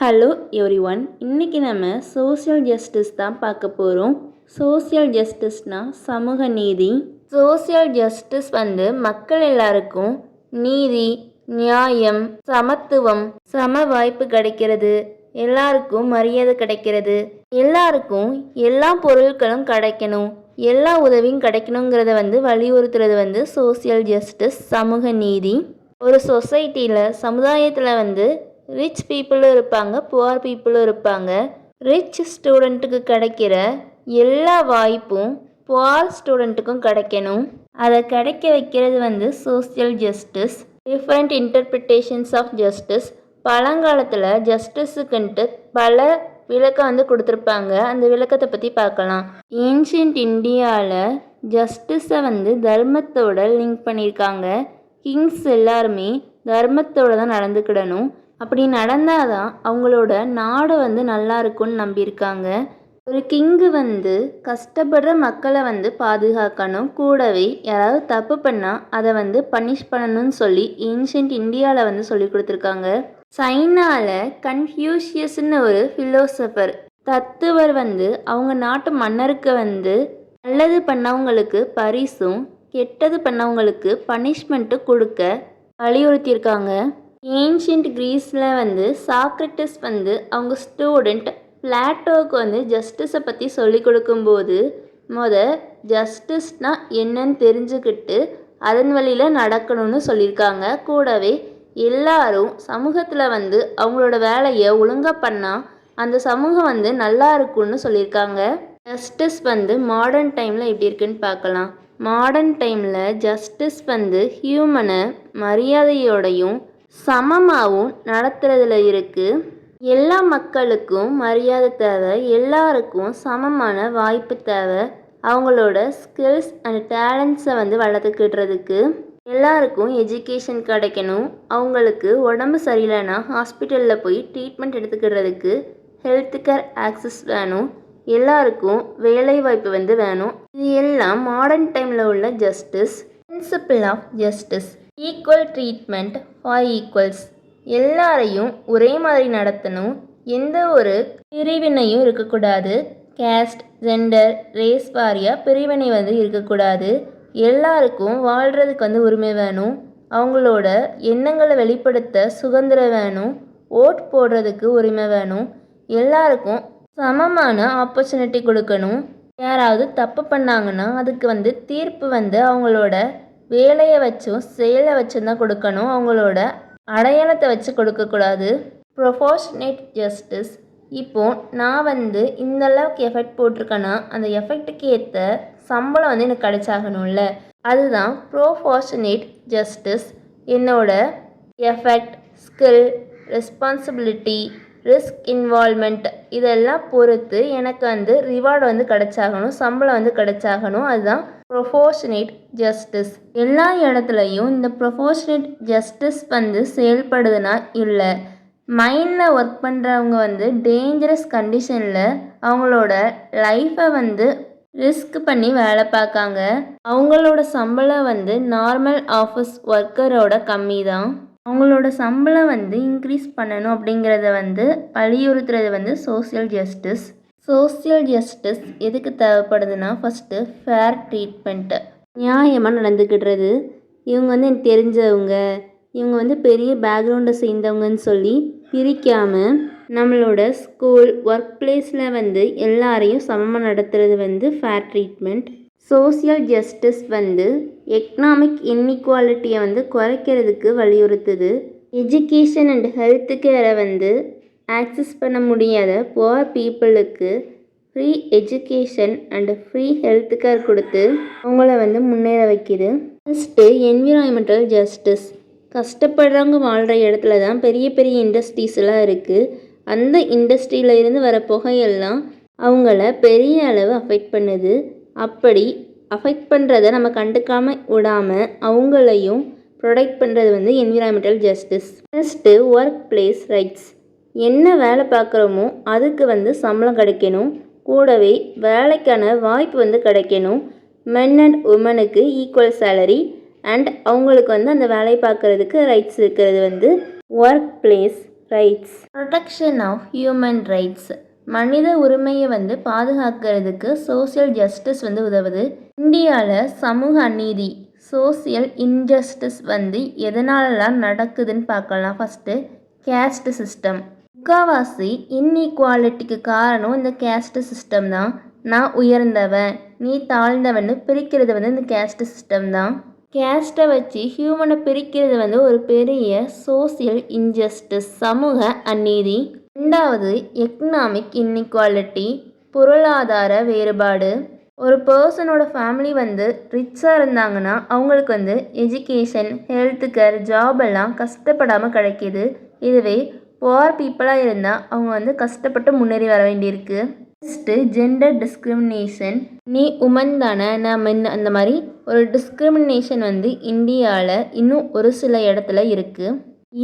Hello everyone. இன்றைக்கி நம்ம social justice தான் பார்க்க போகிறோம். சோஷியல் ஜஸ்டிஸ்னால் சமூக நீதி. சோஷியல் ஜஸ்டிஸ் மக்கள் எல்லாருக்கும் நீதி, நியாயம், சமத்துவம், சம வாய்ப்பு கிடைக்கிறது, எல்லாருக்கும் மரியாதை கிடைக்கிறது, எல்லாருக்கும் எல்லா பொருட்களும் கிடைக்கணும், எல்லா உதவியும் கிடைக்கணுங்கிறத வலியுறுத்துறது சோஷியல் ஜஸ்டிஸ், சமூக நீதி. ஒரு சொசைட்டியில், சமுதாயத்தில் ரிச் பீப்புளும் இருப்பாங்க, புவர் பீப்புளும் இருப்பாங்க. ரிச் ஸ்டூடெண்ட்டுக்கு கிடைக்கிற எல்லா வாய்ப்பும் புவர் ஸ்டூடெண்ட்டுக்கும் கிடைக்கணும். அதை கிடைக்க வைக்கிறது social justice. Different interpretations of justice. பழங்காலத்தில் ஜஸ்டிஸுக்குன்ட்டு பல விளக்கம் கொடுத்துருப்பாங்க. அந்த விளக்கத்தை பற்றி பார்க்கலாம். ஏன்ஷியன்ட் இந்தியாவில் ஜஸ்டிஸை தர்மத்தோட லிங்க் பண்ணியிருக்காங்க. கிங்ஸ் எல்லாருமே தர்மத்தோடு தான் நடந்துக்கிடணும். அப்படி நடந்தால் தான் அவங்களோட நாடு நல்லா இருக்கும்னு நம்பியிருக்காங்க. ஒரு கிங்கு கஷ்டப்படுற மக்களை பாதுகாக்கணும். கூடவே யாராவது தப்பு பண்ணால் அதை பனிஷ் பண்ணணும்னு சொல்லி ஏன்ஷியன்ட் இந்தியாவில் சொல்லி கொடுத்துருக்காங்க. சைனாவில் கன்ஃபியூஷியஸ்னு ஒரு ஃபிலோசபர், தத்துவர் அவங்க நாட்டு மன்னருக்கு நல்லது பண்ணவங்களுக்கு பரிசும் கெட்டது பண்ணவங்களுக்கு பனிஷ்மெண்ட்டு கொடுக்க வலியுறுத்தியிருக்காங்க. ஏன்ஷியன்ட் கிரீஸில் சாக்ரட்டிஸ் அவங்க ஸ்டூடெண்ட் பிளாட்டோவுக்கு ஜஸ்டிஸை பற்றி சொல்லி கொடுக்கும்போது ஜஸ்டிஸ்னால் என்னன்னு தெரிஞ்சுக்கிட்டு அதன் வழியில் நடக்கணும்னு சொல்லியிருக்காங்க. கூடவே எல்லாரும் சமூகத்தில் அவங்களோட வேலையை ஒழுங்காக பண்ணால் அந்த சமூகம் நல்லா இருக்கும்னு சொல்லியிருக்காங்க. ஜஸ்டிஸ் மாடர்ன் டைமில் எப்படி இருக்குன்னு பார்க்கலாம். மாடர்ன் டைமில் ஜஸ்டிஸ் ஹியூமனை மரியாதையோடையும் சமமாகவும் நடத்துறதுல இருக்குது. எல்லா மக்களுக்கும் மரியாதை தேவை, எல்லாருக்கும் சமமான வாய்ப்பு தேவை. அவங்களோட ஸ்கில்ஸ் அண்ட் டேலண்ட்ஸை வளர்த்துக்கிடுறதுக்கு எல்லாருக்கும் எஜுகேஷன் கிடைக்கணும். அவங்களுக்கு உடம்பு சரியில்லைன்னா ஹாஸ்பிட்டலில் போய் ட்ரீட்மெண்ட் எடுத்துக்கிடுறதுக்கு ஹெல்த் கேர் ஆக்சஸ் வேணும். எல்லாருக்கும் வேலை வாய்ப்பு வேணும். இது எல்லாம் மாடர்ன் டைமில் உள்ள justice. Principle of justice, equal treatment for equals. எல்லாரையும் ஒரே மாதிரி நடத்தணும். எந்த ஒரு பிரிவினையும் இருக்கக்கூடாது. கேஸ்ட், ஜெண்டர், ரேஸ் வாரியாக பிரிவினை இருக்கக்கூடாது. எல்லாருக்கும் வாழ்கிறதுக்கு உரிமை வேணும். அவங்களோட எண்ணங்களை வெளிப்படுத்த சுதந்திரம் வேணும். ஓட் போடுறதுக்கு உரிமை வேணும். எல்லாருக்கும் சமமான ஆப்பர்ச்சுனிட்டி கொடுக்கணும். யாராவது தப்பு பண்ணாங்கன்னா அதுக்கு தீர்ப்பு அவங்களோட வேலையை வச்சும் செயலை வச்சும் தான் கொடுக்கணும். அவங்களோட அடையாளத்தை வச்சு கொடுக்கக்கூடாது. Proportionate justice. இப்போது நான் இந்த அளவுக்கு எஃபெக்ட் போட்டிருக்கேன்னா அந்த எஃபெக்ட்டுக்கு ஏற்ற சம்பளம் எனக்கு கிடைச்சாகணும்ல, அதுதான் ப்ரொபோர்ஷனேட் ஜஸ்டிஸ். என்னோட effect, skill, responsibility, risk involvement இதெல்லாம் பொறுத்து எனக்கு ரிவார்டு கிடைச்சாகணும், சம்பளம் கிடைச்சாகணும். அதுதான் ப்ரொபோர்ஷனேட் ஜஸ்டிஸ். எல்லா இடத்துலையும் இந்த ப்ரொபோர்ஷனேட் ஜஸ்டிஸ் செயல்படுதுன்னா இல்லை. மைண்டில் ஒர்க் பண்ணுறவங்க டேஞ்சரஸ் கண்டிஷனில் அவங்களோட லைஃப்பை ரிஸ்க் பண்ணி வேலை பார்க்காங்க. அவங்களோட சம்பளம் நார்மல் ஆஃபீஸ் ஒர்க்கரோட கம்மி தான். அவங்களோட சம்பளம் இன்க்ரீஸ் பண்ணணும் அப்படிங்கிறத வலியுறுத்துறது சோஷியல் ஜஸ்டிஸ். சோஷியல் ஜஸ்டிஸ் எதுக்கு தேவைப்படுதுன்னா, ஃபஸ்ட்டு ஃபேர் ட்ரீட்மெண்ட்டு, நியாயமாக நடந்துக்கிடுறது. இவங்க எனக்கு தெரிஞ்சவங்க, இவங்க பெரிய பேக்ரவுண்டை சேர்ந்தவங்கன்னு சொல்லி பிரிக்காமல் நம்மளோட ஸ்கூல், ஒர்க் பிளேஸில் எல்லாரையும் சமமாக நடத்துறது fair treatment. Social justice economic இன்இக்வாலிட்டியை குறைக்கிறதுக்கு வலியுறுத்துது. எஜுகேஷன் அண்ட் ஹெல்த் கேரை ஆக்சஸ் பண்ண முடியாத புவர் பீப்புளுக்கு free education and free health care கொடுத்து அவங்கள முன்னேற வைக்கிது. First environmental justice. கஷ்டப்படுறவங்க வாழ்கிற இடத்துல தான் பெரிய பெரிய இண்டஸ்ட்ரீஸ்லாம் இருக்குது. அந்த இண்டஸ்ட்ரியில் இருந்து வர புகையெல்லாம் அவங்கள பெரிய அளவு அஃபெக்ட் பண்ணுது. அப்படி அஃபெக்ட் பண்ணுறதை நம்ம கண்டுக்காமல் விடாமல் அவங்களையும் ப்ரொடெக்ட் பண்ணுறது environmental justice. Next workplace rights. என்ன வேலை பார்க்குறோமோ அதுக்கு சம்பளம் கிடைக்கணும். கூடவே வேலைக்கான வாய்ப்பு கிடைக்கணும். மென் அண்ட் உமனுக்கு ஈக்குவல் சேலரி அண்ட் அவங்களுக்கு அந்த வேலையை பார்க்குறதுக்கு ரைட்ஸ் இருக்கிறது workplace rights. Protection of human rights. மனித உரிமையை வந்து பாதுகாக்கிறதுக்கு சோசியல் ஜஸ்டிஸ் வந்து உதவுது. இந்தியாவில் சமூக அநீதி சோசியல் இன்ஜஸ்டிஸ் வந்து எதனாலலாம் நடக்குதுன்னு பார்க்கலாம். First caste system. முக்கால்வாசி இன்இக்வாலிட்டிக்கு காரணம் இந்த கேஸ்ட் சிஸ்டம் தான். நான் உயர்ந்தவன் நீ தாழ்ந்தவன்னு பிரிக்கிறது வந்து இந்த கேஸ்ட் சிஸ்டம் தான். கேஸ்ட்டை வச்சு ஹியூமனை பிரிக்கிறது வந்து ஒரு பெரிய சோசியல் இன்ஜஸ்டிஸ் சமூக அநீதி. ரெண்டாவது எக்கனாமிக் இன்இக்வாலிட்டி பொருளாதார வேறுபாடு. ஒரு பர்சனோட ஃபேமிலி வந்து ரிச்சாக இருந்தாங்கன்னா அவங்களுக்கு வந்து எஜுகேஷன் ஹெல்த் கேர் ஜாப் எல்லாம் கஷ்டப்படாமல் கிடைக்கிது. இதுவே புவர் பீப்புளாக இருந்தால் அவங்க வந்து கஷ்டப்பட்டு முன்னேறி வர வேண்டியிருக்கு. Next gender discrimination. நீ உமன் தானே நான் மென் அந்த மாதிரி ஒரு டிஸ்கிரிமினேஷன் வந்து இந்தியாவில் இன்னும் ஒரு சில இடத்துல இருக்குது.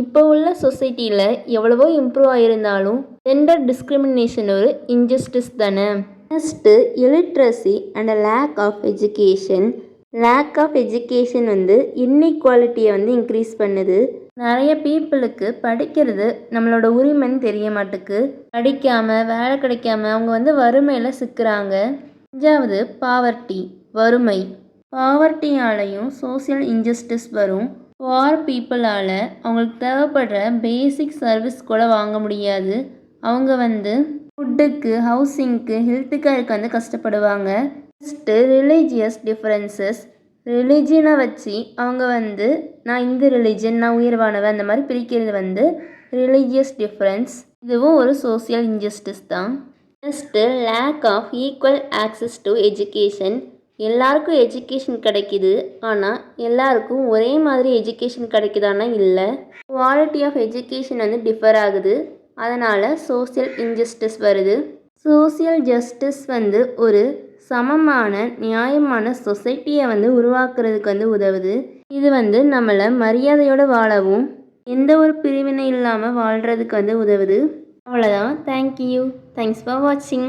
இப்போ உள்ள சொசைட்டியில் எவ்வளவோ இம்ப்ரூவ் ஆகியிருந்தாலும் ஜெண்டர் டிஸ்கிரிமினேஷன் ஒரு இன்ஜஸ்டிஸ் தானே. Next illiteracy and lack of education. Lack of education வந்து இன்இக்வாலிட்டியை வந்து இன்க்ரீஸ் பண்ணுது. நிறைய பீப்புளுக்கு படிக்கிறது நம்மளோட உரிமைன்னு தெரிய மாட்டுக்கு. படிக்காமல் வேலை கிடைக்காம அவங்க வந்து வறுமையில் சிக்கிறாங்க. அஞ்சாவது பாவர்ட்டி வறுமை. பாவர்ட்டியாலையும் சோசியல் இன்ஜஸ்டிஸ் வரும். புவர் பீப்புளால் அவங்களுக்கு தேவைப்படுற பேசிக் சர்வீஸ் கூட வாங்க முடியாது. அவங்க வந்து ஃபுட்டுக்கு ஹவுசிங்க்கு ஹெல்த் கேருக்கு வந்து கஷ்டப்படுவாங்க. Next religious differences. ரிலிஜியனை வச்சு அவங்க வந்து நான் இந்த ரிலிஜன் நான் உயர்வானவன் அந்த மாதிரி பிரிக்கிறது வந்து ரிலீஜியஸ் டிஃப்ரென்ஸ். இதுவும் ஒரு சோசியல் இன்ஜஸ்டிஸ் தான். Next lack of equal access to education. எல்லாருக்கும் எஜுகேஷன் கிடைக்கிது, ஆனால் எல்லாருக்கும் ஒரே மாதிரி எஜுகேஷன் கிடைக்குதானா இல்லை. குவாலிட்டி ஆஃப் எஜுகேஷன் வந்து டிஃபர் ஆகுது. அதனால் சோசியல் இன்ஜஸ்டிஸ் வருது. சோசியல் ஜஸ்டிஸ் வந்து ஒரு சமமான நியாயமான சொசைட்டியை வந்து உருவாக்குறதுக்கு வந்து உதவுது. இது வந்து நம்மளை மரியாதையோடு வாழவும் எந்த ஒரு பிரிவினை இல்லாமல் வாழ்கிறதுக்கு வந்து உதவுது. அவ்வளோதான். தேங்க்யூ. தேங்க்ஸ் ஃபார் வாட்சிங்.